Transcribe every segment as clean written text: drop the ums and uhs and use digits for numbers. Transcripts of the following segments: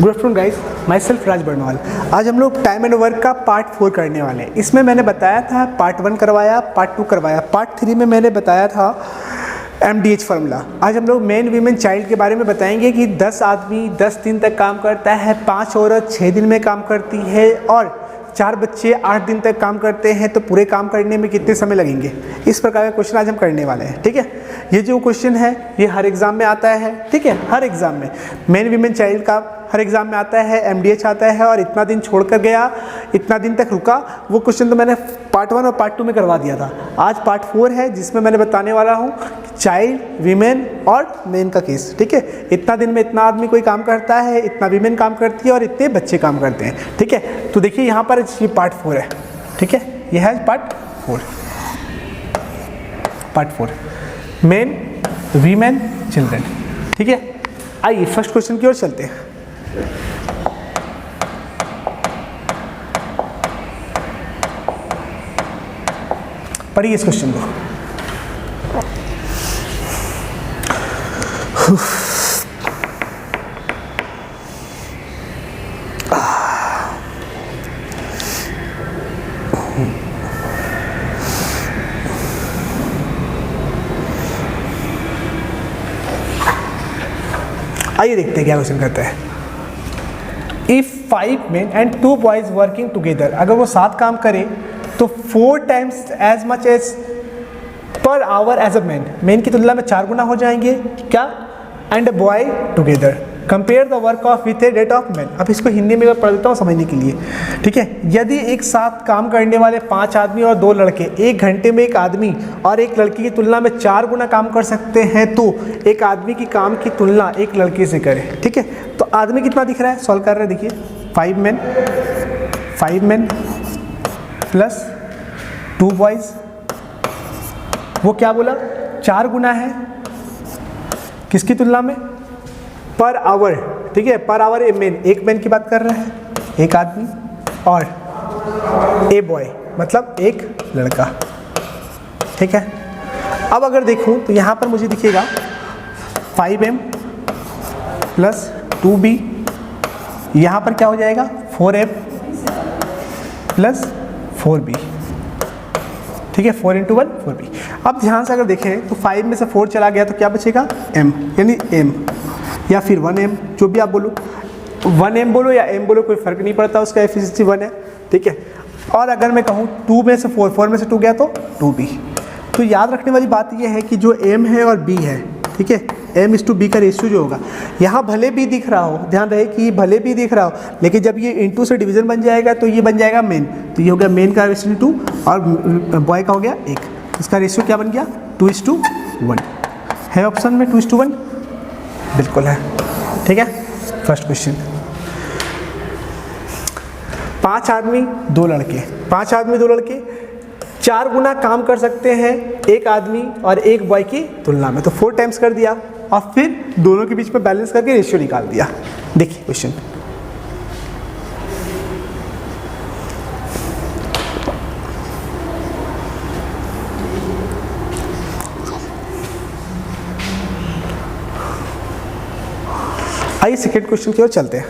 Good afternoon guys, myself Raj Barnwal. आज हम लोग टाइम एंड वर्क का पार्ट 4 करने वाले हैं। इसमें मैंने बताया था पार्ट 1 करवाया, पार्ट 2 करवाया, पार्ट 3 में मैंने बताया था MDH फार्मूला। आज हम लोग मेन वीमेन चाइल्ड के बारे में बताएंगे कि 10 आदमी 10 दिन तक काम करता है, 5 औरत 6 दिन में काम करती है और 4 बच्चे 8 दिन तक काम करते हैं, तो पूरे काम करने में कितने समय लगेंगे। इस प्रकार का क्वेश्चन आज हम करने वाले हैं। ठीक है, ये जो क्वेश्चन है ये हर एग्जाम में आता है। ठीक है, हर एग्जाम में मेन वीमेन चाइल्ड का हर एग्जाम में आता है, MDH आता है और इतना दिन छोड़कर गया, इतना दिन तक रुका, वो क्वेश्चन तो मैंने पार्ट 1 और पार्ट 2 में करवा दिया था। आज पार्ट 4 है जिसमें मैंने बताने वाला हूँ चाइल्ड, वीमेन और मेन का केस। ठीक है, इतना दिन में इतना आदमी कोई काम करता है, इतना वीमेन काम करती है और इतने बच्चे काम करते हैं। ठीक है, तो देखिए यहाँ पर ये पार्ट 4 है। ठीक है, ये है part 4। Part 4 main, women, children. ठीक है, आइए फर्स्ट क्वेश्चन की ओर चलते हैं। पढ़िए इस क्वेश्चन को। आइए देखते हैं क्या क्वेश्चन करता है। If 5 men and 2 boys working together, अगर वो साथ काम करें तो 4 times as much as per hour as a man, man की तुलना में 4 गुना हो जाएंगे क्या, and boy together, compare the work of with a rate of man. अब इसको हिंदी में पढ़ देता हूँ समझने के लिए। ठीक है, यदि एक साथ काम करने वाले 5 आदमी और 2 लड़के 1 घंटे में एक आदमी और एक लड़की की तुलना में 4 गुना काम कर सकते हैं, तो एक आदमी की काम की तुलना एक लड़के से करें। ठीक है, तो आदमी कितना दिख रहा है, सॉल्व कर रहे हैं। देखिए 5 men प्लस 2 boys, वो क्या बोला, 4 गुना है किसकी तुलना में, पर आवर। ठीक है, पर आवर ए मैन, एक मैन की बात कर रहा है, एक आदमी, और ए बॉय मतलब एक लड़का। ठीक है, अब अगर देखूं तो यहाँ पर मुझे दिखेगा 5m प्लस 2b, यहाँ पर क्या हो जाएगा 4m प्लस 4b। ठीक है, 4 × 1 4b। अब ध्यान से अगर देखें तो 5 में से 4 चला गया तो क्या बचेगा m, यानी m या फिर 1m, जो भी आप बोलो, 1m बोलो या m बोलो, कोई फर्क नहीं पड़ता, उसका एफिशिएंसी 1 है। ठीक है, और अगर मैं कहूँ 2 में से 4 में से 2 गया तो 2b। तो याद रखने वाली बात यह है कि जो m है और b है, ठीक है, m/b का रेशियो जो होगा, यहाँ भले भी दिख रहा हो, ध्यान रहे कि भले भी दिख रहा हो, लेकिन जब ये इंटू से डिवीजन बन जाएगा तो ये बन जाएगा मेन। तो ये हो गया मेन का रेशियो 2 और बॉय का हो गया 1, इसका रेशियो क्या बन गया 2:1 है। ऑप्शन में 2:1 बिल्कुल है। ठीक है, फर्स्ट क्वेश्चन। 5 आदमी 2 लड़के, 5 आदमी 2 लड़के 4 गुना काम कर सकते हैं एक आदमी और एक बॉय की तुलना में, तो 4 टाइम्स कर दिया और फिर दोनों के बीच में बैलेंस करके रेशियो निकाल दिया। देखिए क्वेश्चन, आइए सेकेंड क्वेश्चन की ओर चलते हैं।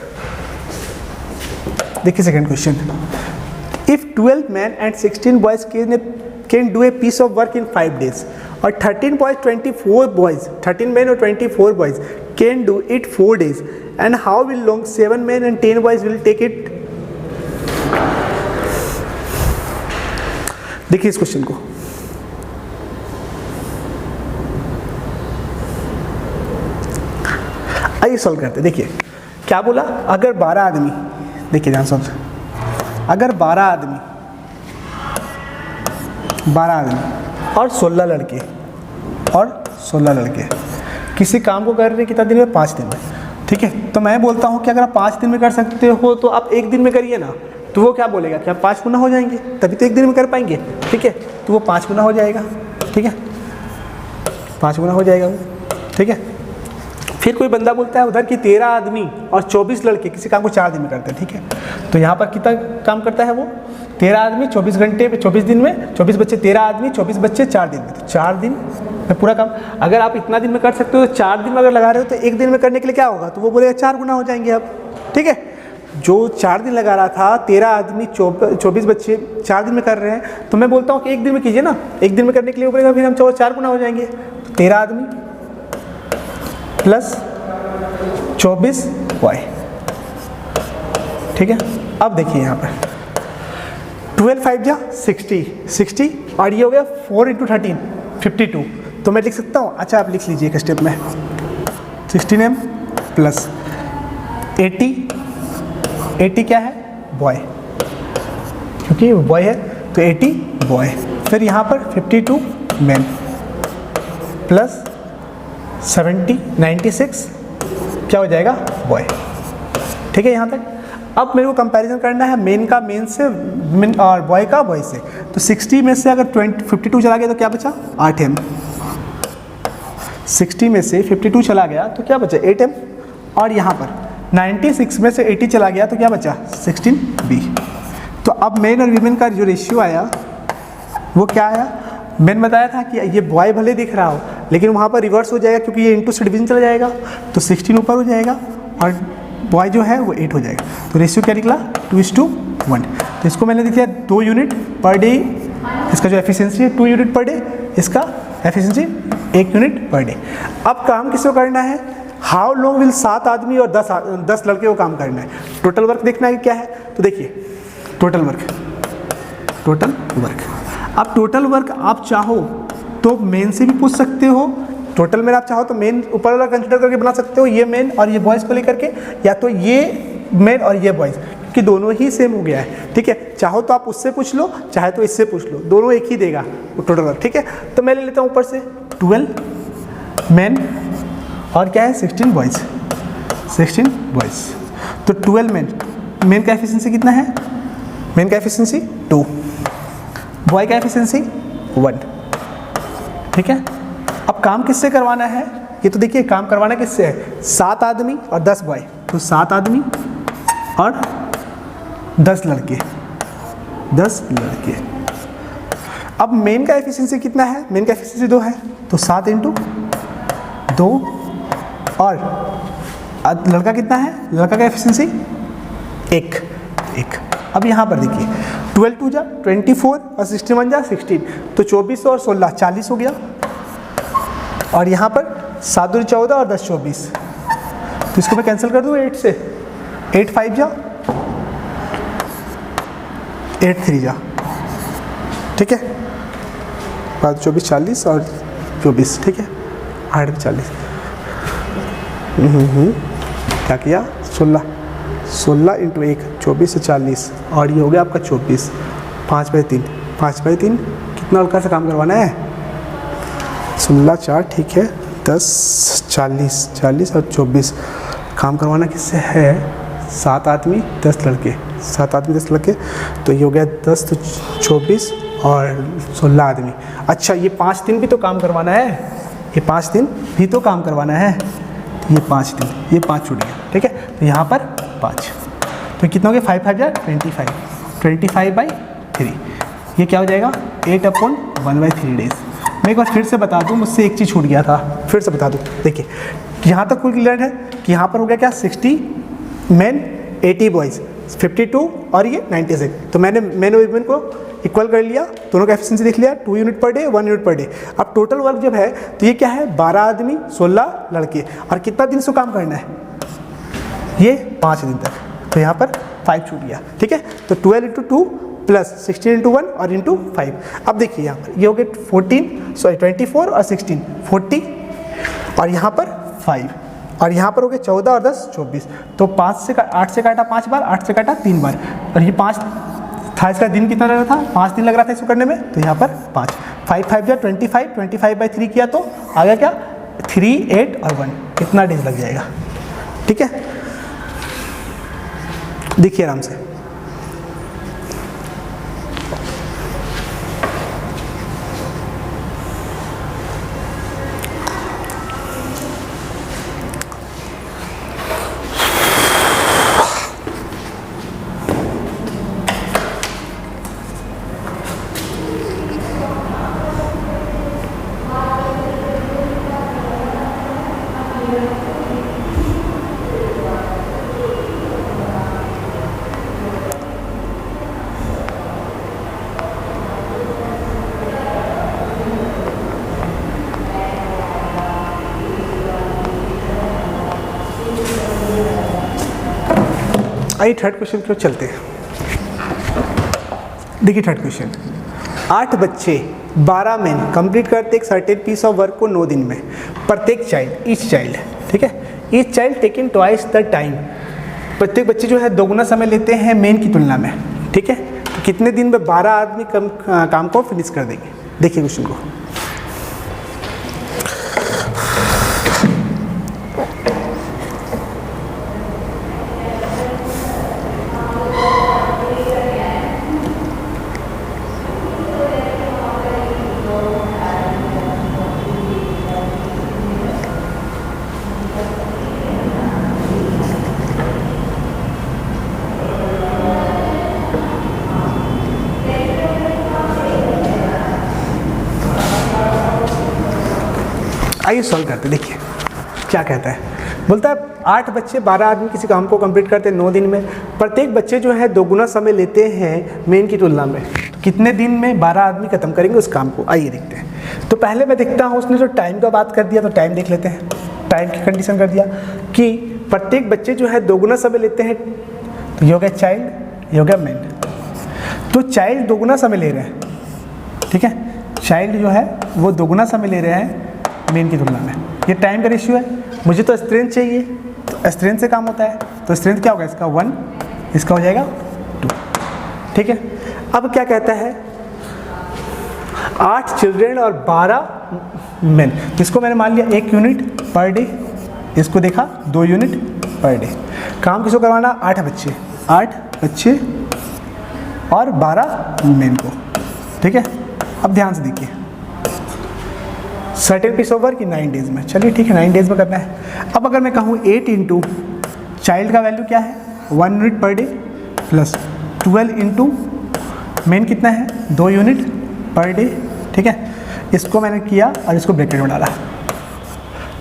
देखिए second question, if 12 men and 16 boys can do a piece of work in 5 days, और 13 men और 24 boys can do it 4 days, and how will long 7 men and 10 boys will take it। देखिए इस question को, आइए solve करते हैं। देखिए क्या बोला, अगर 12 आदमी, देखिए ध्यान से, अगर 12 आदमी और 16 लड़के किसी काम को कर रहे हैं कितना दिन में, 5 दिन में। ठीक है, तो मैं बोलता हूँ कि अगर आप 5 दिन में कर सकते हो तो आप 1 दिन में करिए ना, तो वो क्या बोलेगा कि आप 5 गुना हो जाएंगे, तभी तो 1 दिन में कर पाएंगे। ठीक है, तो वो 5 गुना हो जाएगा। ठीक है, 5 गुना हो जाएगा वो। ठीक है, फिर कोई बंदा बोलता है उधर कि 13 आदमी और 24 लड़के किसी काम को 4 दिन में करते हैं। ठीक है, तो यहाँ पर कितना काम करता है वो, 13 आदमी 24 घंटे में, 24 दिन में, 24 बच्चे 13 आदमी 24 बच्चे 4 दिन में, तो 4 दिन में पूरा काम। अगर आप इतना दिन में कर सकते हो तो 4 दिन में अगर लगा रहे हो तो 1 दिन में करने के लिए क्या होगा, तो वो बोलेगा 4 गुना हो जाएंगे। अब ठीक है। जो 4 दिन लगा रहा था 13 आदमी 24 बच्चे 4 दिन में कर रहे हैं, तो मैं बोलता हूँ कि 1 दिन में कीजिए ना, 1 दिन में करने के लिए पड़ेगा, फिर हम 4 गुना हो जाएंगे। तो 13 आदमी प्लस 24 वाई, ठीक है। अब देखिए यहाँ पर 12 5 जा 60 और ये हो गया 4 × 13 52। तो मैं लिख सकता हूँ, अच्छा आप लिख लीजिए एक स्टेप में 16m प्लस 80 क्या है बॉय, क्योंकि बॉय है तो 80 बॉय। फिर यहाँ पर 52 मैन प्लस 96 क्या हो जाएगा बॉय, ठीक है यहाँ तक। अब मेरे को कंपैरिजन करना है मेन का मेन से, मेन और बॉय का बॉय से। तो 60 में से अगर 52 चला गया तो क्या बचा 8m, 60 में से 52 चला गया तो क्या बचा 8m, और यहाँ पर 96 में से 80 चला गया तो क्या बचा 16b। तो अब मेन और वीमेन का जो रेशियो आया वो क्या आया, मैंने बताया था कि ये बॉय भले दिख रहा हो लेकिन वहाँ पर रिवर्स हो जाएगा क्योंकि ये इंटू से डिवीजन चला जाएगा, तो 16 ऊपर हो जाएगा और बॉय जो है वो 8 हो जाएगा। तो रेशियो क्या निकला 2:1। तो इसको मैंने दिया 2 यूनिट पर डे, इसका जो एफिशिएंसी है 2 यूनिट पर डे, इसका एफिशिएंसी 1 यूनिट पर डे। अब काम किसको करना है, हाउ लॉन्ग विल 7 आदमी और 10 लड़के को काम करना है। टोटल वर्क देखना है क्या है, तो देखिए टोटल वर्क। अब टोटल वर्क आप चाहो तो मेन से भी पूछ सकते हो, टोटल में आप चाहो तो मेन ऊपर वाला कंसिडर करके बना सकते हो, ये मेन और ये बॉयज़ को लेकर के, या तो ये मेन और ये बॉयज़, क्योंकि दोनों ही सेम हो गया है, ठीक है। चाहो तो आप उससे पूछ लो, चाहे तो इससे पूछ लो, दोनों एक ही देगा वो टोटल वर्क, ठीक है। तो मैं ले लेता हूँ ऊपर से 12 मेन और क्या है 16 बॉयज़। तो 12 मेन का एफिशिएंसी कितना है, मेन का एफिशिएंसी 2, बॉय का एफिशिएंसी 1, ठीक है। अब काम किससे करवाना है, ये तो देखिए काम करवाना किससे है, 7 आदमी और 10 बॉय, तो 7 आदमी और 10 लड़के। अब मेन का एफिशिएंसी कितना है, मेन का एफिशिएंसी 2 है, तो 7 × 2, और लड़का कितना है, लड़का का एफिशिएंसी 1। अब यहाँ पर देखिए 12 2 जा 24 और 61 जा 16, तो 24 और 16 40 हो गया, और यहाँ पर 7 दूनी 14 और 10 24, तो इसको मैं कैंसिल कर दूँ 8 से, 8 5 जा 8 3 जा, ठीक है। 24 40 और 24, ठीक है, 8 40 क्या किया 16 × 1 24 से 40, और ये हो गया आपका 24, 5/3 कितना लड़का से काम करवाना है 16 4, ठीक है, 10 40 और 24 काम करवाना किससे है, 7 आदमी 10 लड़के, तो ये हो गया 10 तो 24 और 16 आदमी। अच्छा ये 5 दिन भी तो काम करवाना है, ये 5 दिन भी तो काम करवाना है, तो ये 5 दिन, ये 5 छूट गया, ठीक है। तो यहाँ पर 5, तो कितना हो गया 5 5 25/3, ये क्या हो जाएगा 8/1/3 डेज। मैं एक बार फिर से बता दूं, मुझसे एक चीज़ छूट गया था, फिर से बता दूं। देखिए यहाँ तक कुल क्लियर है कि यहाँ पर हो गया क्या 60 मेन 80 बॉयज़ 52 और ये 96, तो मैंने मेन और वुमेन को इक्वल कर लिया, दोनों का एफिशिएंसी देख लिया, 2 unit per day 1 unit per day. अब टोटल वर्क जब है तो ये क्या है 12 आदमी 16 लड़के, और कितना दिन से काम करना है ये 5 दिन तक, तो यहाँ पर 5 छूट गया, ठीक है। तो 12 × 2 प्लस 16 × 1 और × 5। अब देखिए यहाँ पर ये हो गए 24 और 16 40, और यहाँ पर 5, और यहाँ पर हो गए 14 और 10 24, तो 8 से काटा 5 बार, 8 से काटा 3 बार, और ये 5 था, इसका दिन कितना लग रहा था 5 दिन लग रहा था इसको करने में, तो यहाँ पर 5 5 जा 25/3 किया तो आ गया क्या 3 8 और 1, कितना डेज लग जाएगा, ठीक है। देखिए आराम से, आइए थर्ड क्वेश्चन की ओर चलते हैं। देखिए थर्ड क्वेश्चन, 8 बच्चे 12 मेन कंप्लीट करते एक सर्टेन पीस ऑफ वर्क को 9 दिन में। प्रत्येक चाइल्ड, ईच चाइल्ड, ठीक है, each child taking twice the time, प्रत्येक बच्चे जो है दोगुना समय लेते हैं मेन की तुलना में, ठीक है। तो कितने दिन में 12 आदमी काम को फिनिश कर देंगे। देखिए क्वेश्चन को, आइए सॉल्व करते। देखिए क्या कहता है, बोलता है 8 बच्चे 12 आदमी किसी काम को कंप्लीट करते हैं 9 दिन में। प्रत्येक बच्चे जो है दोगुना समय लेते हैं मेन की तुलना में। तो कितने दिन में 12 आदमी खत्म करेंगे उस काम को, आइए देखते हैं। तो पहले मैं देखता हूँ, उसने जो टाइम का बात कर दिया तो टाइम देख लेते हैं। टाइम की कंडीशन कर दिया कि प्रत्येक बच्चे जो है दोगुना समय लेते हैं, तो ये हो गया चाइल्ड, ये हो गया मेन। तो चाइल्ड दोगुना समय ले रहे हैं, ठीक है, चाइल्ड जो है वो दोगुना समय ले रहे हैं मेन की तुलना में। ये टाइम का रेशियो है, मुझे तो स्ट्रेंथ चाहिए, तो स्ट्रेंथ से काम होता है। तो स्ट्रेंथ क्या होगा इसका 1, इसका हो जाएगा 2, ठीक है। अब क्या कहता है, 8 चिल्ड्रेन और 12 मेन, जिसको मैंने मान लिया 1 यूनिट पर डे, इसको देखा 2 यूनिट पर डे। काम किसको करवाना, 8 बच्चे और 12 मेन को, ठीक है। अब ध्यान से देखिए, certain piece of work 9 days में, चलिए ठीक है 9 डेज में करना है। अब अगर मैं कहूँ 8 इंटू चाइल्ड का वैल्यू क्या है 1 unit per debt plus 12 into main कितना है 2 यूनिट पर डे, ठीक है। इसको मैंने किया और इसको ब्रैकेट में डाला।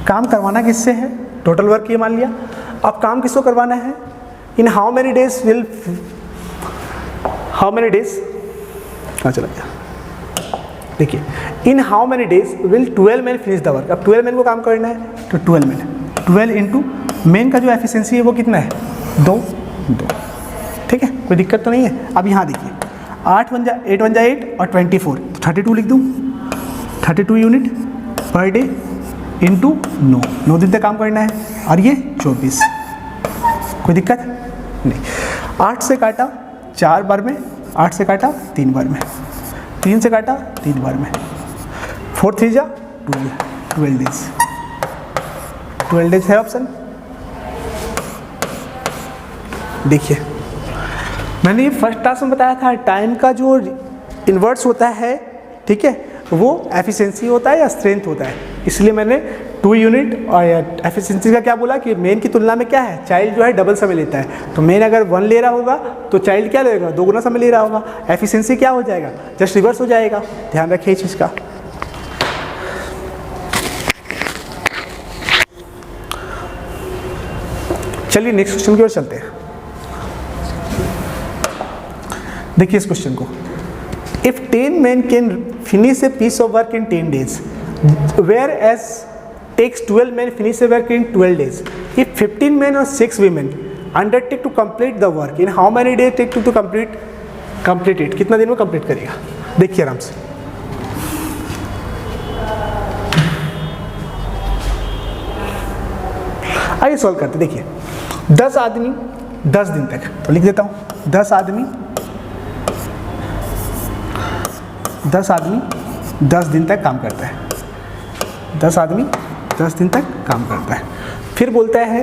काम करवाना किससे है, टोटल वर्क ये मान लिया। अब काम किसको करवाना है, इन हाउ मेनी डेज कहाँ चला गया, देखिए in how many days will 12 man finish the work. अब 12 मैन को काम करना है, तो 12 मैन, 12 इंटू मेन का जो एफिशिएंसी है वो कितना है 2, ठीक है, कोई दिक्कत तो नहीं है। अब यहाँ देखिए 8 1 जा 8 और 24, 32 लिख दूँ, 32 यूनिट पर डे इंटू 9 दिन तक काम करना है, और ये 24, कोई दिक्कत नहीं। 8 से काटा 4 बार में, 8 से काटा 3 बार में, 3 से काटा 3 बार में, 4 3 जा 12 डेज, 12 डेज है ऑप्शन। देखिए मैंने ये फर्स्ट क्लास में बताया था, टाइम का जो इन्वर्स होता है, ठीक है, वो एफिशिएंसी होता है या स्ट्रेंथ होता है। इसलिए मैंने 2 यूनिट और एफिशिएंसी का क्या बोला कि मेन की तुलना में क्या है, चाइल्ड जो है डबल समय लेता है। तो मेन अगर 1 ले रहा होगा तो चाइल्ड क्या लेगा, 2 गुना समय ले रहा होगा। एफिशिएंसी क्या हो जाएगा, जस्ट रिवर्स हो जाएगा। ध्यान रखिए इस चीज़ का। चलिए नेक्स्ट क्वेश्चन की ओर चलते हैं। देखिए इस क्वेश्चन को, if 10 men can finish a piece of work in 10 days, whereas takes 12 men finish a work in 12 days. If 15 men or 6 women undertake to complete the work, in how many days take to complete it? कितना दिन में complete करेगा, देखिए आराम से। आइए solve करते। देखिए 10 आदमी 10 दिन तक, तो लिख देता हूँ 10 आदमी 10 दिन तक काम करता है। 10 आदमी 10 दिन तक काम करता है। फिर बोलता है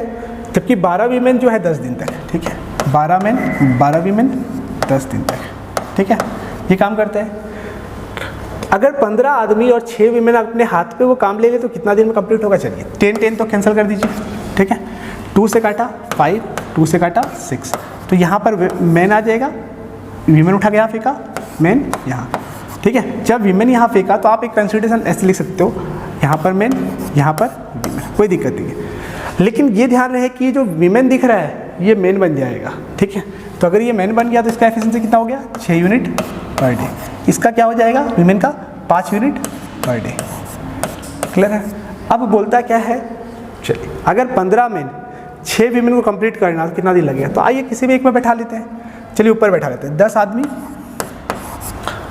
जबकि 12 वीमेन जो है 10 दिन तक, ठीक है, 12 वीमेन 10 दिन तक, ठीक है, ये काम करते हैं। अगर 15 आदमी और 6 वीमेन अपने हाथ पे वो काम ले ले तो कितना दिन में कंप्लीट होगा, चलिए 10 तो कैंसिल कर दीजिए, ठीक है। 2 से काटा 5, 2 से काटा 6, तो यहाँ पर मैन आ जाएगा, वीमेन उठा के यहाँ फेंका, मैन यहाँ, ठीक है। जब वीमेन यहाँ फेंका तो आप एक कंसिडरेशन ऐसे लिख सकते हो, यहाँ पर मैन, यहाँ पर वीमेन, कोई दिक्कत नहीं है। लेकिन ये ध्यान रहे कि जो वीमेन दिख रहा है ये मैन बन जाएगा, ठीक है। तो अगर ये मैन बन गया तो इसका एफिशिएंसी कितना हो गया 6 यूनिट पर डे। इसका क्या हो जाएगा वीमेन का 5 यूनिट पर डे। क्लियर है। अब बोलता क्या है, चलिए अगर 15 मैन 6 वीमेन को कंप्लीट करना तो कितना दिन लगेगा, तो आइए किसी भी एक में बैठा लेते हैं। चलिए ऊपर बैठा लेते हैं 10 आदमी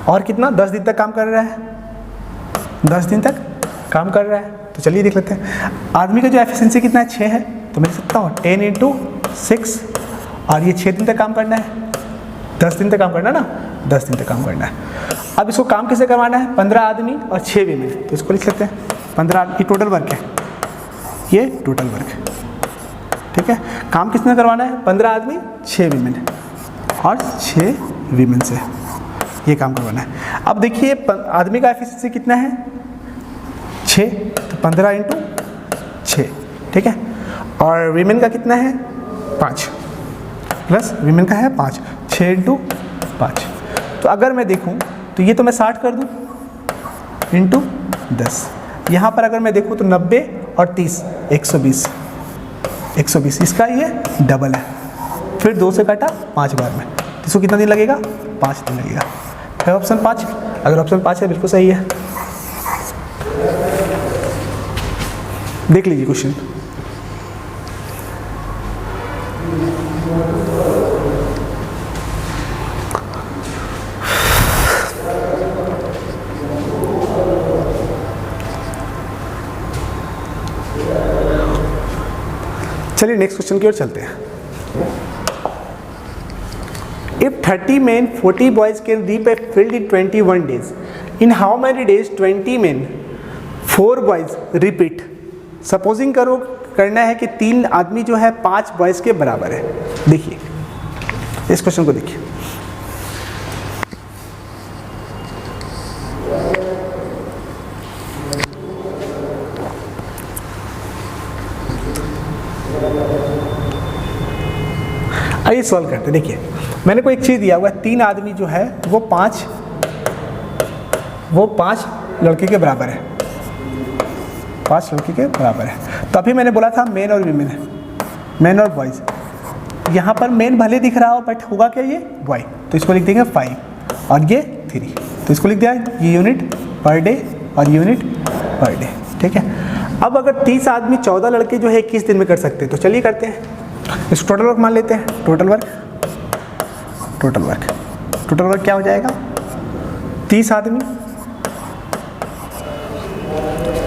और कितना 10 दिन तक काम कर रहा है, 10 दिन तक काम कर रहा है। तो चलिए देख लेते हैं आदमी का जो एफिशिएंसी कितना है 6 है, तो मैं लिख सकता हूँ 10 × 6 और ये 6 दिन तक काम करना है, 10 दिन तक काम करना है ना, 10 दिन तक काम करना है। अब इसको काम कैसे करवाना है, 15 आदमी और 6 वीमेन, तो इसको लिख लेते हैं 15 आदमी टोटल वर्क है, ये टोटल वर्क है, ठीक है। काम किसने करवाना है, 15 आदमी 6 वीमेन और 6 वीमेन से ये काम करवाना है। अब देखिए आदमी का एफिशिएंसी कितना है 6, तो 15 × 6, ठीक है। और वीमेन का कितना है 5 प्लस वीमेन का है 5, 6 × 5। तो अगर मैं देखूं तो ये तो मैं 60 कर दूं इंटू 10, यहाँ पर अगर मैं देखूं तो 90 और 30 120, 120 इसका ये डबल है, फिर 2 से काटा 5 बार में, तो इसको कितना दिन लगेगा 5 दिन लगेगा। है ऑप्शन 5, अगर ऑप्शन 5 है बिल्कुल सही है। देख लीजिए क्वेश्चन, चलिए नेक्स्ट क्वेश्चन की ओर चलते हैं। If 30 men 40 boys can reap a field in 21 days, in how many days 20 men 4 boys repeat? Supposing करो करना है कि 3 आदमी जो है 5 बॉयज़ के बराबर है। देखिए इस क्वेश्चन को देखिए, आइए सॉल्व करते हैं। देखिए मैंने कोई एक चीज़ दिया हुआ है, 3 आदमी जो है वो 5 लड़के के बराबर है, 5 लड़के के बराबर है। तो अभी मैंने बोला था मेन और वीमेन है, मेन और बॉयज़। यहाँ पर मेन भले दिख रहा हो बट होगा क्या ये बॉय, तो इसको लिख देंगे 5 और ये 3, तो इसको लिख दिया ये यूनिट पर डे और यूनिट पर डे, ठीक है। अब अगर 30 आदमी 14 लड़के जो है 21 दिन में कर सकते हैं, तो चलिए करते हैं। इसको टोटल वर्क मान लेते हैं, टोटल वर्क क्या हो जाएगा 30 आदमी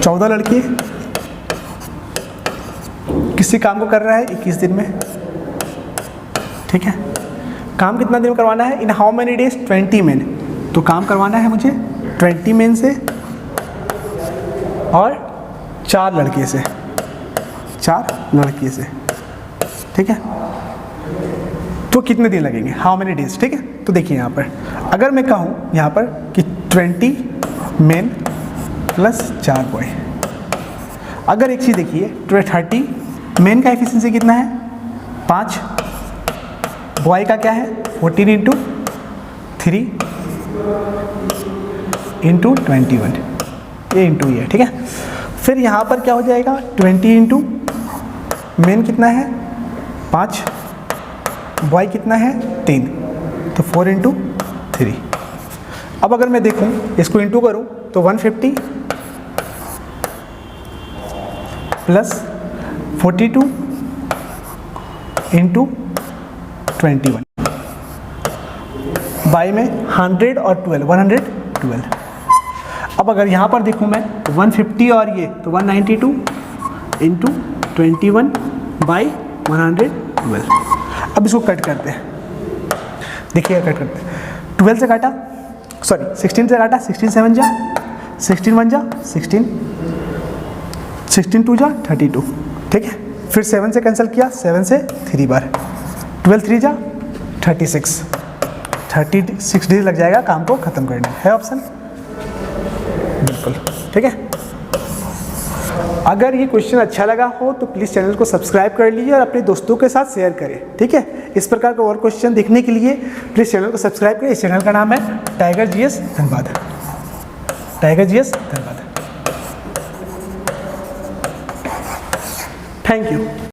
14 लड़के किसी काम को कर रहा है 21 दिन में, ठीक है। काम कितना दिन में करवाना है, in how many days 20 main, तो काम करवाना है मुझे 20 मेन से और 4 लड़के से, ठीक है। तो कितने दिन लगेंगे, हाउ मेनी डेज, ठीक है। तो देखिए यहाँ पर अगर मैं कहूँ यहाँ पर कि 20 मेन प्लस 4 बॉय, अगर एक चीज़ देखिए 30 मेन का एफिशिएंसी कितना है 5, बॉय का क्या है 14 × 3 × 21, ये इंटू ये, ठीक है। फिर यहाँ पर क्या हो जाएगा 20 × मेन कितना है 5, बॉय कितना है 3, तो 4 × 3। अब अगर मैं देखूं इसको इंटू करूं तो 150 प्लस 42 × 21, बाई में 100 और 112। अब अगर यहाँ पर देखूं मैं 150 और ये तो 192 × 21 बाई 112। अब इसको कट करते हैं, देखिए कट करते हैं, 12 से काटा 16 से काटा, 16 7 जा 16 1 जा 16, 16 2 जा 32, ठीक है। फिर 7 से कैंसिल किया, 7 से 3 बार, 12 3 जा 36 डेज लग जाएगा काम को ख़त्म करने, है ऑप्शन बिल्कुल, ठीक है। अगर ये क्वेश्चन अच्छा लगा हो तो प्लीज़ चैनल को सब्सक्राइब कर लीजिए और अपने दोस्तों के साथ शेयर करें, ठीक है। इस प्रकार का और क्वेश्चन देखने के लिए प्लीज़ चैनल को सब्सक्राइब करें। इस चैनल का नाम है tiger GS Dhanbad, thank you.